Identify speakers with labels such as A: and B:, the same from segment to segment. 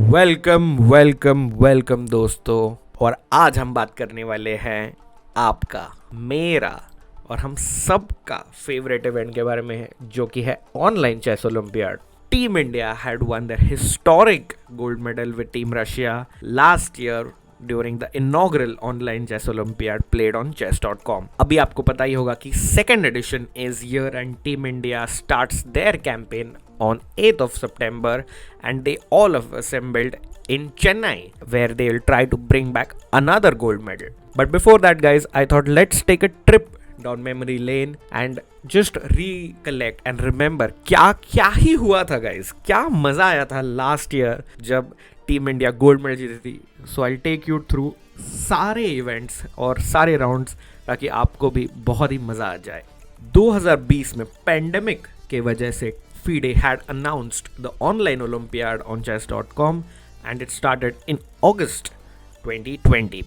A: Welcome दोस्तों। और आज हम बात करने वाले हैं आपका, मेरा और हम सब का फेवरेट इवेंट के बारे में, जो कि है online chess olympiad. Team India had won their historic gold medal with Team Russia last year during the inaugural online chess Olympiad played on chess.com. अभी आपको पता ही होगा कि second edition is here and Team India starts their campaign on 8th of September and they all have assembled in Chennai where they will try to bring back another gold medal. But before that guys, I thought let's take a trip down memory lane and just recollect and remember क्या ही हुआ था guys, क्या मजा आया था last year जब team India gold medal जीती थी। सो आई टेक यू थ्रू सारे इवेंट्स और सारे राउंड्स ताकि आपको भी बहुत ही मजा आ जाए। 2020 में पेंडेमिक के वजह से FIDE had announced the online Olympiad on chess.com and it started in August 2020.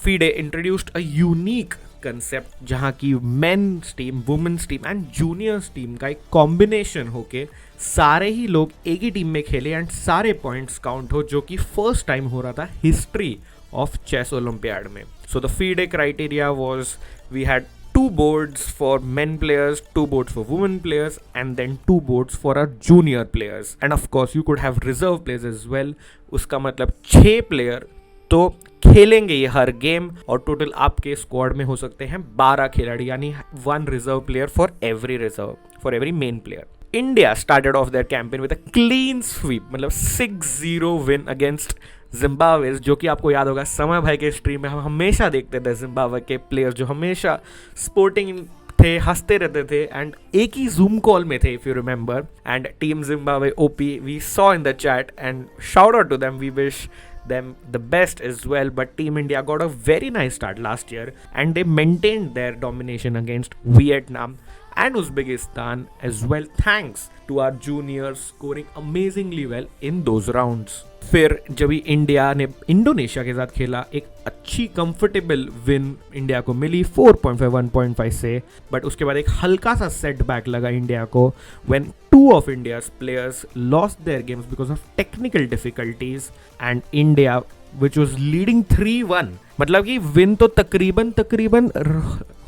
A: FIDE introduced a unique concept जहाँ की men's team, women's team and juniors team का एक कॉम्बिनेशन होके सारे ही लोग एक ही टीम में खेले एंड सारे पॉइंट्स काउंट हो, जो कि फर्स्ट टाइम हो रहा था हिस्ट्री ऑफ चेस ओलंपियाड में। So the FIDE criteria was we had 2 boards for men players, 2 boards for women players and then 2 boards for our junior players. And of course you could have reserve players as well. उसका मतलब 6 player तो खेलेंगे ये हर game और total आपके squad में हो सकते हैं 12 खिलाड़ी, यानी 1 reserve player for every main player. India started of their campaign with a clean sweep, मतलब 6-0 विन अगेंस्ट जिम्बाब्वे, जो कि आपको याद होगा समय भाई के स्ट्रीम में हम हमेशा देखते थे जिम्बाब्वे के प्लेयर्स जो हमेशा स्पोर्टिंग थे, हंसते रहते थे एंड एक ही जूम कॉल में थे if you remember. And team Zimbabwe OP, we saw in the chat and shout out to them, we wish them the best as well. But Team India got a very nice start last year and they maintained their domination against Vietnam and Uzbekistan as well, thanks to our juniors scoring amazingly well in those rounds. फिर जब भी India ने Indonesia के साथ खेला, एक अच्छी comfortable win India को मिली 4.5 1.5 से, बट उसके बाद एक हल्का सा सेटबैक लगा इंडिया को when 2 of India's players lost their games because of technical difficulties and India which was leading 3-1, मतलब कि विन तो तकरीबन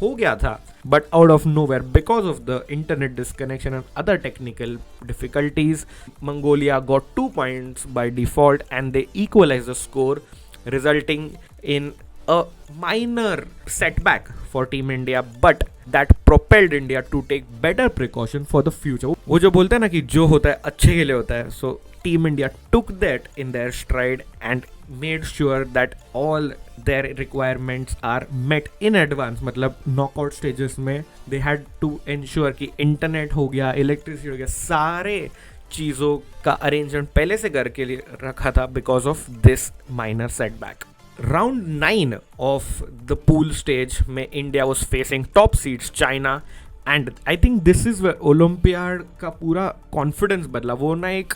A: हो गया था, but out of nowhere because of the internet disconnection and other technical difficulties, Mongolia got 2 points by default and they equalized the score, resulting in a minor setback for Team India, but that propelled India to take better precaution for the future. वो जो बोलते हैं ना कि जो होता है अच्छे के लिए होता है, so Team India took that in their stride and made sure that all their requirements are met in advance. मतलब knockout stages में they had to ensure कि इंटरनेट हो गया, इलेक्ट्रिसिटी हो गया, सारे चीज़ों का अरेंजमेंट पहले से करके रखा था because of this minor setback. Round 9 of the pool stage में India was facing top seeds China and I think this is where Olympiad का पूरा confidence बदला। वो ना एक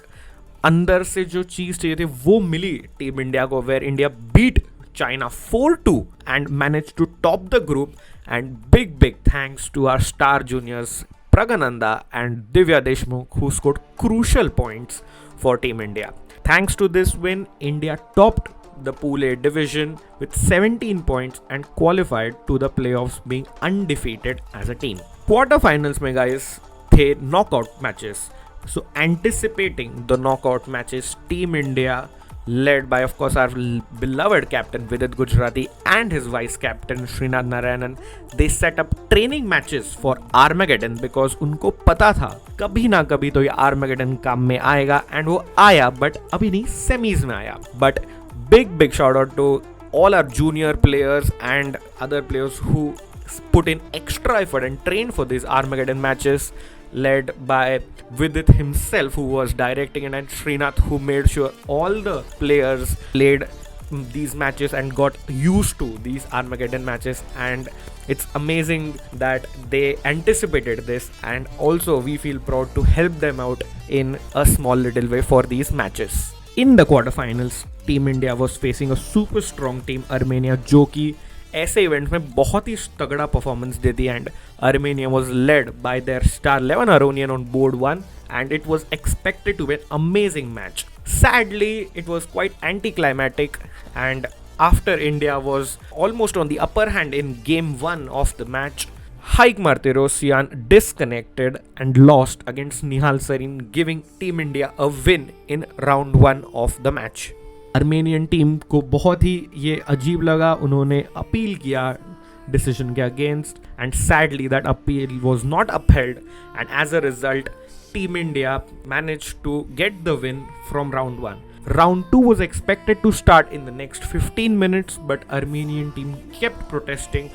A: अंदर से जो चीज़ चाहिए थी वो मिली टीम इंडिया को, where India beat China 4-2 and managed to top the group, and big thanks to our star juniors Pragananda and Divya Deshmukh who scored crucial points for Team India. Thanks to this win, India topped the Pool A division with 17 points and qualified to the playoffs being undefeated as a team. Quarterfinals में guys थे knockout matches. So anticipating the knockout matches, Team India led by of course our beloved captain Vidit Gujrati and his vice captain Srinath Narayanan, they set up training matches for Armageddon because उनको पता था कभी ना कभी तो ये Armageddon काम में आएगा, and वो आया but अभी नहीं, semis में आया। But big shout out to all our junior players and other players who put in extra effort and trained for these Armageddon matches, led by Vidit himself who was directing it, and Srinath who made sure all the players played these matches and got used to these Armageddon matches. And it's amazing that they anticipated this, and also we feel proud to help them out in a small little way for these matches. In the quarterfinals, Team India was facing a super strong team Armenia, जो कि ऐसे event में बहुत ही तगड़ा performance देती है, and Armenia was led by their star Levan Aronian on board 1 and it was expected to be an amazing match. Sadly, it was quite anticlimactic, and after India was almost on the upper hand in game 1 of the match, Haik Martirosyan disconnected and lost against Nihal Sarin, giving Team India a win in round 1 of the match. Armenian team को बहुत ही ये अजीब लगा, उन्होंने appeal किया decision के against, and sadly that appeal was not upheld, and as a result Team India managed to get the win from round 1. Round 2 was expected to start in the next 15 minutes, but Armenian team kept protesting,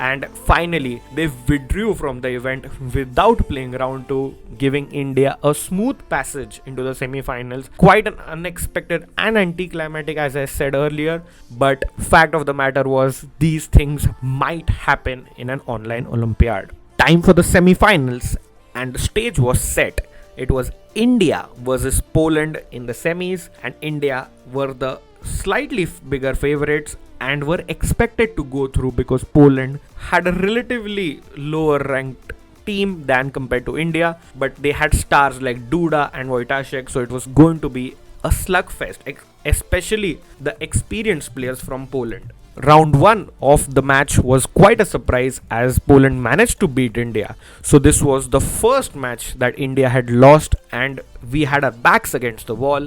A: and finally they withdrew from the event without playing round 2, giving India a smooth passage into the semi-finals. Quite an unexpected and anticlimactic, as I said earlier, but fact of the matter was these things might happen in an online Olympiad. Time for the semi-finals, and the stage was set. It was India versus Poland in the semis, and India were the slightly bigger favorites and were expected to go through because Poland had a relatively lower ranked team than compared to India, but they had stars like Duda and Wojtaszek, so it was going to be a slugfest, especially the experienced players from Poland. Round 1 of the match was quite a surprise as Poland managed to beat India. So this was the first match that India had lost, and we had our backs against the wall.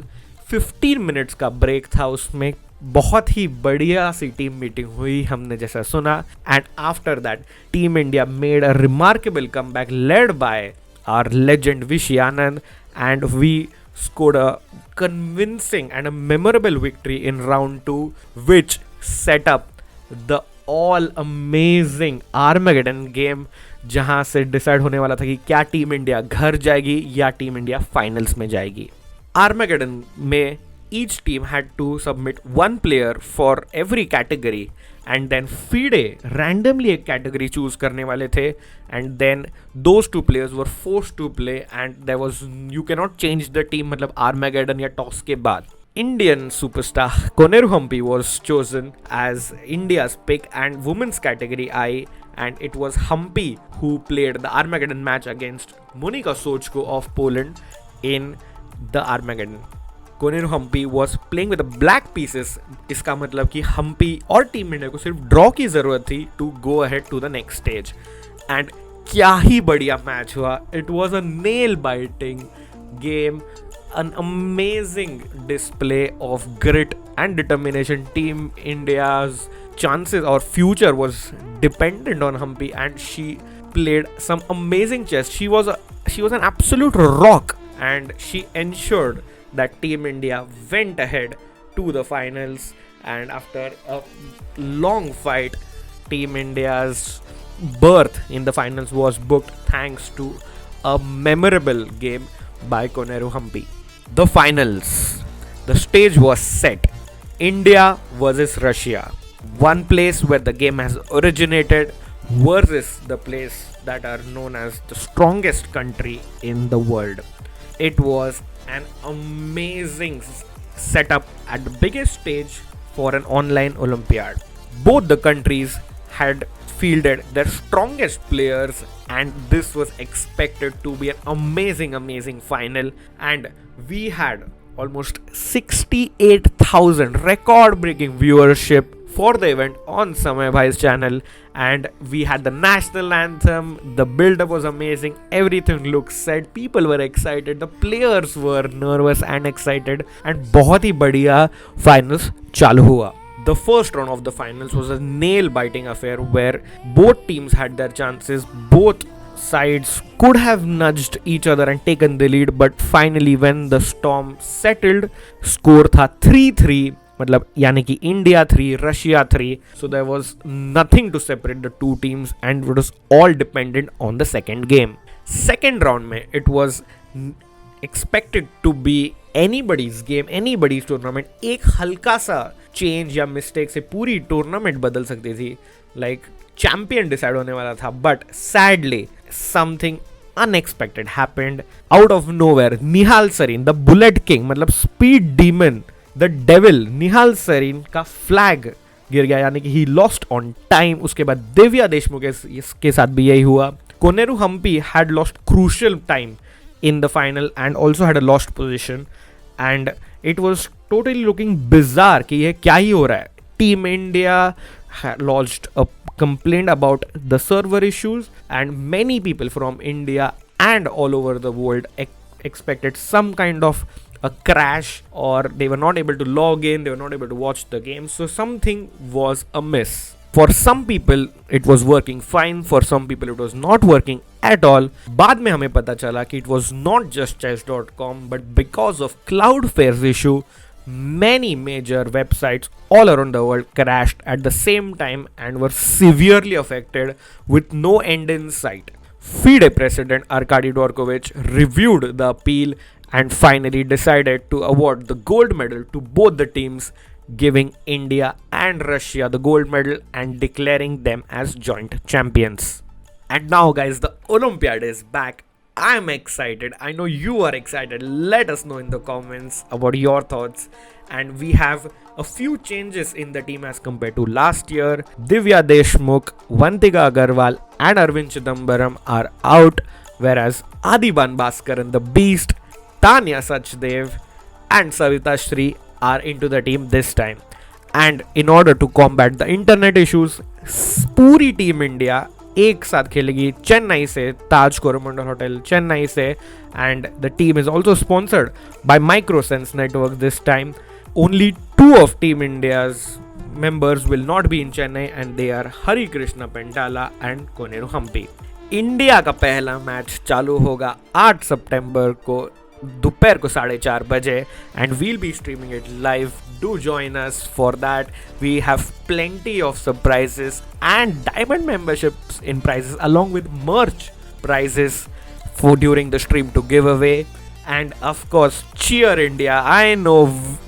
A: 15 minutes का break था, उसमें बहुत ही बढ़िया सी team meeting हुई हमने जैसा सुना, and after that Team India made a remarkable comeback led by our legend Vishy Anand, and we scored a convincing and a memorable victory in round 2, which set up the all amazing Armageddon game, जहां से decide होने वाला था कि क्या team India घर जाएगी या टीम इंडिया फाइनल्स में जाएगी. Armageddon में each team had to submit one player for every category, and then FIDE randomly एक category choose करने वाले थे, and then those two players were forced to play, and there was you cannot change the team, मतलब Armageddon या toss के बाद. Indian superstar Koneru Humpy was chosen as India's pick and women's category I, and it was Humpy who played the Armageddon match against Monika Sochko of Poland in the Armageddon. Koneru Humpy was playing with the black pieces. इसका मतलब कि Humpy और team India को सिर्फ draw की जरूरत थी to go ahead to the next stage, and क्या ही बढ़िया मैच हुआ. It was a nail biting game, an amazing display of grit and determination. Team India's chances or future was dependent on Humpy, and she played some amazing chess. She was an absolute rock, and she ensured that Team India went ahead to the finals. And after a long fight, Team India's berth in the finals was booked thanks to a memorable game by Koneru Humpy. The finals. The stage was set. India versus Russia. One place where the game has originated versus the place that are known as the strongest country in the world. It was an amazing setup at the biggest stage for an online Olympiad. Both the countries had fielded their strongest players, and this was expected to be an amazing final, and we had almost 68,000 record breaking viewership for the event on Samay Bhai's channel, and we had the national anthem. The build-up was amazing, everything looked set, people were excited, the players were nervous and excited, and बहुत ही बढ़िया finals चालू हुआ. The first round of the finals was a nail-biting affair where both teams had their chances. Both sides could have nudged each other and taken the lead, but finally when the storm settled, score था 3-3, मतलब यानी कि India 3, Russia 3. So there was nothing to separate the two teams, and it was all dependent on the second game. Second round में it was expected to be anybody's game, anybody's tournament. एक हल्का सा change या mistake से पूरी tournament बदल सकती थी, लाइक चैंपियन डिसाइड होने वाला था. But sadly something unexpected happened out of nowhere. Nihal Sarin the bullet king, मतलब speed demon, the devil, Nihal Sarin का फ्लैग गिर गया, यानी कि ही लॉस्ट ऑन टाइम. उसके बाद दिव्या देशमुख के साथ भी यही हुआ. Koneru Hampi had lost crucial time in the final and also had a lost position, and it was totally looking bizarre कि ये क्या ही हो रहा है. Team India lodged a complaint about the server issues, and many people from India and all over the world expected some kind of a crash, or they were not able to log in, they were not able to watch the game, so something was amiss. For some people it was working fine, for some people it was not working at all. बाद में हमें पता चला कि it was not just chess.com, but because of Cloudflare's issue, many major websites all around the world crashed at the same time and were severely affected with no end in sight. FIDE president Arkady Dvorkovich reviewed the appeal and finally decided to award the gold medal to both the teams, giving India and Russia the gold medal and declaring them as joint champions. And now, guys, the Olympiad is back. I'm excited. I know you are excited. Let us know in the comments about your thoughts. And we have a few changes in the team as compared to last year. Divya Deshmukh, Vantika Agarwal and Arvind Chidambaram are out, whereas Adiban Bhaskaran, the Beast, Tanya Sachdev and Savita Shri are into the team this time. And in order to combat the internet issues, पूरी team India एक साथ खेलेगी चेन्नई से, ताज Coromandel hotel Chennai से. And the team is also sponsored by Microsense network this time. Only two of Team India's members will not be in Chennai, and they are Hari Krishna Pentala and Koneru Hampi. India का पहला match चालू होगा 8 सितंबर को दोपहर को 4:30 बजे, and we'll be streaming it live. Do join us for that. We have plenty of surprises and diamond memberships in prizes, along with merch prizes for during the stream to give away. And of course, cheer India. I know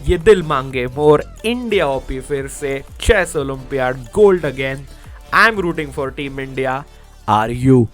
A: ये दिल मांगे more. India OP फिर से chess Olympiad gold again. I'm rooting for Team India. Are you?